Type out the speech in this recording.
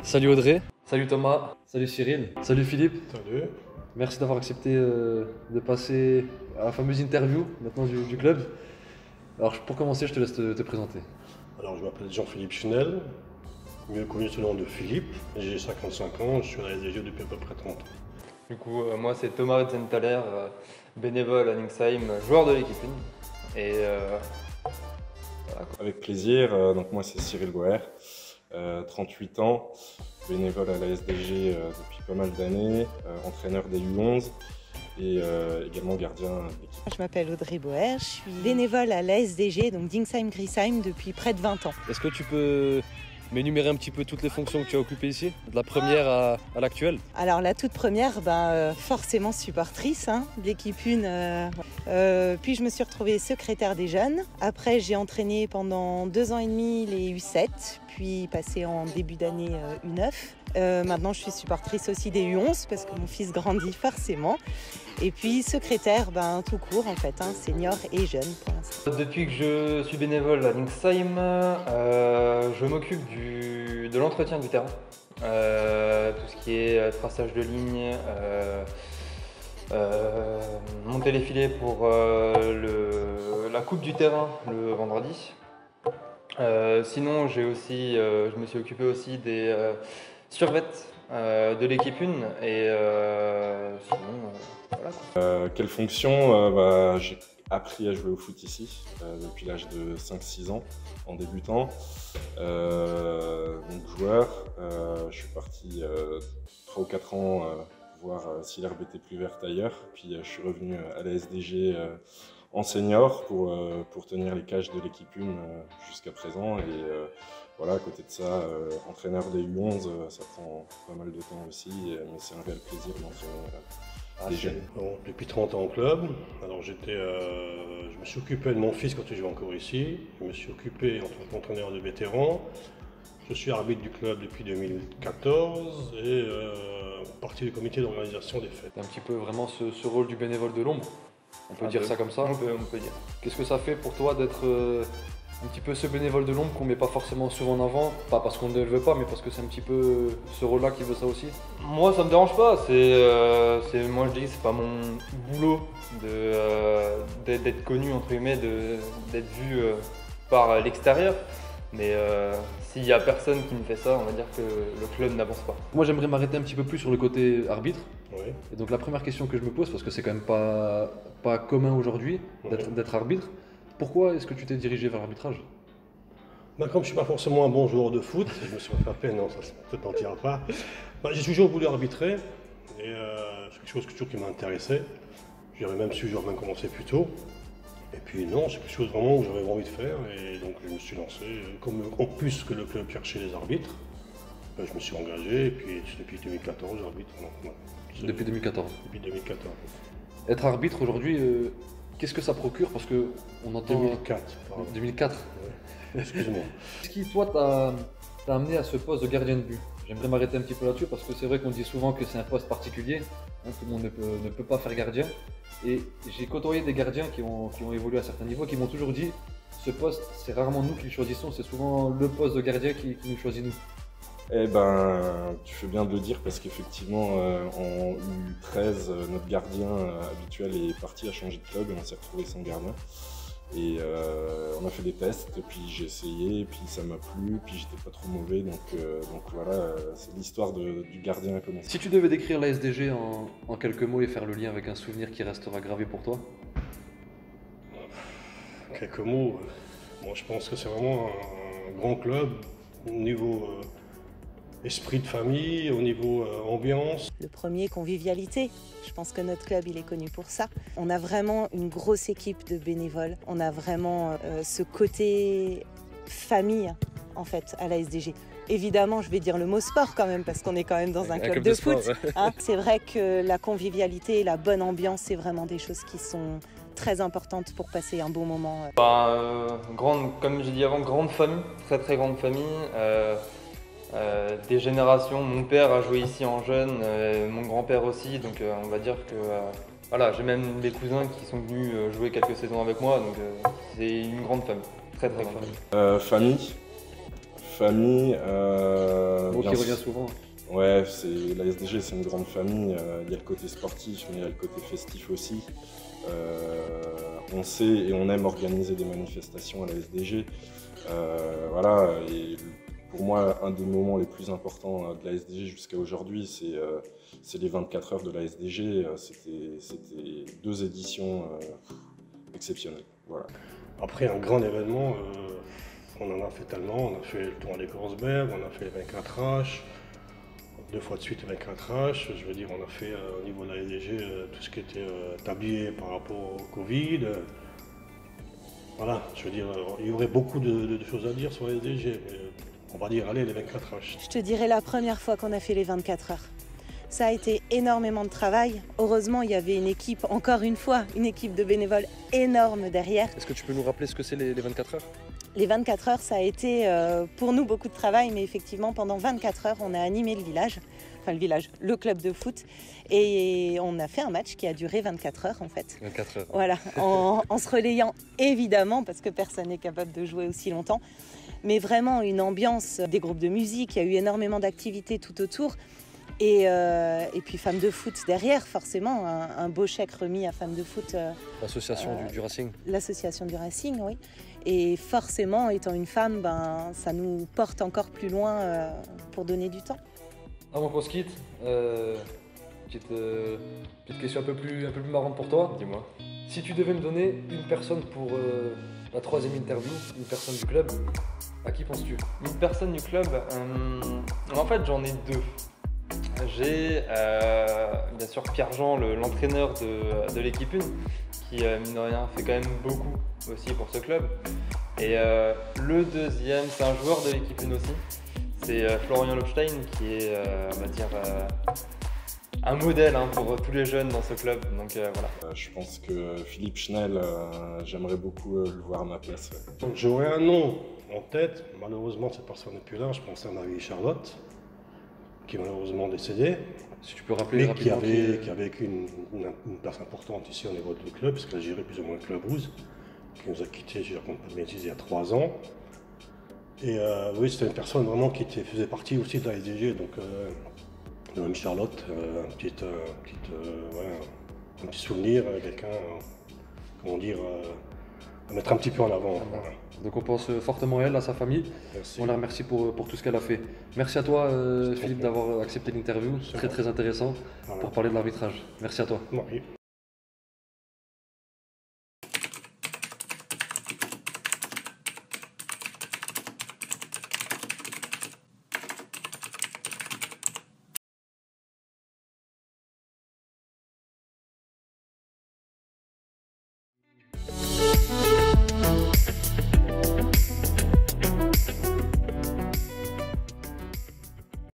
Salut Audrey. Salut Thomas. Salut Cyril. Salut Philippe. Salut. Merci d'avoir accepté de passer à la fameuse interview maintenant du club. Alors pour commencer, je te laisse te présenter. Alors je m'appelle Jean-Philippe Schnell, mieux connu sous le nom de Philippe. J'ai 55 ans, je suis à la SDG depuis à peu près 30 ans. Du coup, moi c'est Thomas Wetzenthaler, bénévole à Nixheim, joueur de l'équipe 1. Et voilà, quoi. Avec plaisir, donc moi c'est Cyril Goer, 38 ans, bénévole à la SDG depuis pas mal d'années, entraîneur des U11 et également gardien de l'équipe. Je m'appelle Audrey Boer, je suis bénévole à la SDG, donc Dingsheim-Griesheim, depuis près de 20 ans. Est-ce que tu peux m'énumérer un petit peu toutes les fonctions que tu as occupées ici, de la première à l'actuelle? Alors la toute première, forcément supportrice de l'équipe 1. Puis je me suis retrouvée secrétaire des jeunes. Après j'ai entraîné pendant 2 ans et demi les U7, puis passé en début d'année U9. Maintenant je suis supportrice aussi des U11 parce que mon fils grandit forcément. Et puis secrétaire tout court en fait, senior et jeune pour l'instant. Depuis que je suis bénévole à Nixheim, je m'occupe de l'entretien du terrain. Tout ce qui est traçage de ligne, monter les filets pour la coupe du terrain le vendredi. Sinon je me suis occupé aussi des survêtements de l'équipe 1 et sinon voilà. Quelle fonction j'ai appris à jouer au foot ici depuis l'âge de 5-6 ans en débutant. Donc joueur, je suis parti 3 ou 4 ans voir si l'herbe était plus verte ailleurs, puis je suis revenu à la SDG en senior pour tenir les cages de l'équipe 1 jusqu'à présent. Et voilà, à côté de ça, entraîneur des U11, ça prend pas mal de temps aussi, mais c'est un réel plaisir d'entraîner des jeunes. Bon, depuis 30 ans au club, alors je me suis occupé de mon fils quand il jouait encore ici, je me suis occupé en tant qu'entraîneur de vétérans, je suis arbitre du club depuis 2014 et partie du comité d'organisation des fêtes. C'est un petit peu vraiment ce rôle du bénévole de l'ombre, on peut dire ça comme ça. On peut dire. Qu'est-ce que ça fait pour toi d'être un petit peu ce bénévole de l'ombre qu'on met pas forcément souvent en avant, pas parce qu'on ne le veut pas, mais parce que c'est un petit peu ce rôle-là qui veut ça aussi? Moi ça me dérange pas, moi je dis que c'est pas mon boulot d'être connu entre guillemets, d'être vu par l'extérieur, mais s'il y a personne qui me fait ça, on va dire que le club n'avance pas. Moi j'aimerais m'arrêter un petit peu plus sur le côté arbitre. Oui. Et donc la première question que je me pose, parce que c'est quand même pas commun aujourd'hui d'être arbitre, pourquoi est-ce que tu t'es dirigé vers l'arbitrage? Comme je ne suis pas forcément un bon joueur de foot, je me suis fait frapper, non, ça ne te mentira pas. J'ai toujours voulu arbitrer, et c'est quelque chose toujours qui m'a intéressé. J'aurais même su, j'aurais même commencé plus tôt. Et puis non, c'est quelque chose vraiment que j'avais envie de faire, et donc je me suis lancé. Comme en plus que le club cherchait les arbitres, je me suis engagé, et puis depuis 2014, j'arbitre. Depuis 2014. Depuis 2014. Être arbitre aujourd'hui, qu'est-ce que ça procure? Parce que on entend 2004, pardon. 2004. Ouais. Excuse-moi. Qu'est-ce qui, toi, t'a amené à ce poste de gardien de but? J'aimerais m'arrêter un petit peu là-dessus parce que c'est vrai qu'on dit souvent que c'est un poste particulier. Tout le monde ne peut pas faire gardien. Et j'ai côtoyé des gardiens qui ont évolué à certains niveaux, qui m'ont toujours dit ce poste, c'est rarement nous qui le choisissons, c'est souvent le poste de gardien qui nous choisit nous. Eh ben, tu fais bien de le dire parce qu'effectivement, en U13, notre gardien habituel est parti, a changé de club et on s'est retrouvé sans gardien. Et on a fait des tests, puis j'ai essayé, puis ça m'a plu, puis j'étais pas trop mauvais, donc voilà, c'est l'histoire du gardien à commencer. Si tu devais décrire la SDG en quelques mots et faire le lien avec un souvenir qui restera gravé pour toi? Quelques mots. Moi, je pense que c'est vraiment un grand club au niveau esprit de famille, au niveau ambiance. Le premier, convivialité. Je pense que notre club, il est connu pour ça. On a vraiment une grosse équipe de bénévoles. On a vraiment ce côté famille, en fait, à la SDG. Évidemment, je vais dire le mot sport quand même, parce qu'on est quand même dans un club de foot. C'est vrai que la convivialité et la bonne ambiance, c'est vraiment des choses qui sont très importantes pour passer un bon moment. Comme j'ai dit avant, grande famille, très très grande famille. Des générations, mon père a joué ici en jeune, mon grand-père aussi, donc on va dire que voilà, j'ai même des cousins qui sont venus jouer quelques saisons avec moi, donc c'est une grande famille, très très grande famille. famille. Mot qui bien revient sûr. souvent. Ouais, la SDG, c'est une grande famille. Il y a le côté sportif, mais il y a le côté festif aussi. On sait et on aime organiser des manifestations à la SDG. Voilà, et pour moi, un des moments les plus importants de la SDG jusqu'à aujourd'hui, c'est les 24 heures de la SDG. C'était 2 éditions exceptionnelles. Voilà. Après un grand événement, on en a fait tellement. On a fait le tour des Korsberg, on a fait les 24 H, 2 fois de suite les 24 H. Je veux dire, on a fait au niveau de la SDG tout ce qui était tablier par rapport au Covid. Voilà, je veux dire, il y aurait beaucoup de choses à dire sur la SDG, mais on va dire, allez, les 24 H. Je te dirais la première fois qu'on a fait les 24 heures. Ça a été énormément de travail. Heureusement, il y avait une équipe, encore une fois, une équipe de bénévoles énorme derrière. Est-ce que tu peux nous rappeler ce que c'est les 24 heures? Les 24 heures, ça a été pour nous beaucoup de travail, mais effectivement, pendant 24 heures, on a animé le village, le club de foot, et on a fait un match qui a duré 24 heures en fait. 24 heures. Voilà, en se relayant évidemment, parce que personne n'est capable de jouer aussi longtemps, mais vraiment une ambiance, des groupes de musique, il y a eu énormément d'activités tout autour. Et puis Femmes de foot derrière, forcément, un beau chèque remis à Femmes de foot. L'association du Racing. L'association du Racing, oui. Et forcément, étant une femme, ça nous porte encore plus loin pour donner du temps. Avant qu'on se quitte, petite question un peu plus marrante pour toi. Dis-moi. Si tu devais me donner une personne pour la 3e interview, une personne du club, à qui penses-tu? Une personne du club, en fait j'en ai 2. J'ai bien sûr Pierre-Jean, l'entraîneur de l'équipe 1, qui mine de rien fait quand même beaucoup aussi pour ce club. Et le deuxième, c'est un joueur de l'équipe 1 aussi, c'est Florian Lobstein, qui est on va dire un modèle pour tous les jeunes dans ce club. Donc voilà. Je pense que Philippe Schnell, j'aimerais beaucoup le voir à ma place. Ouais. Donc j'aurais un nom en tête, malheureusement cette personne n'est plus là, je pense à Marie-Charlotte, qui est malheureusement décédée, Si tu peux rappeler mais qui rapidement avait vécu une place importante ici au niveau du club, parce qu'elle a géré plus ou moins le club Rouge, qui nous a quittés, je raconte pas de bêtises, il y a 3 ans. Et oui, c'était une personne vraiment qui faisait partie aussi de la SDG, donc de Marie-Charlotte, un petit souvenir, quelqu'un, comment dire, à mettre un petit peu en avant. Voilà. Donc on pense fortement à elle, à sa famille. Merci. On la remercie pour tout ce qu'elle a fait. Merci à toi Philippe d'avoir accepté l'interview, très intéressant Voilà. pour parler de l'arbitrage. Merci à toi. Oui.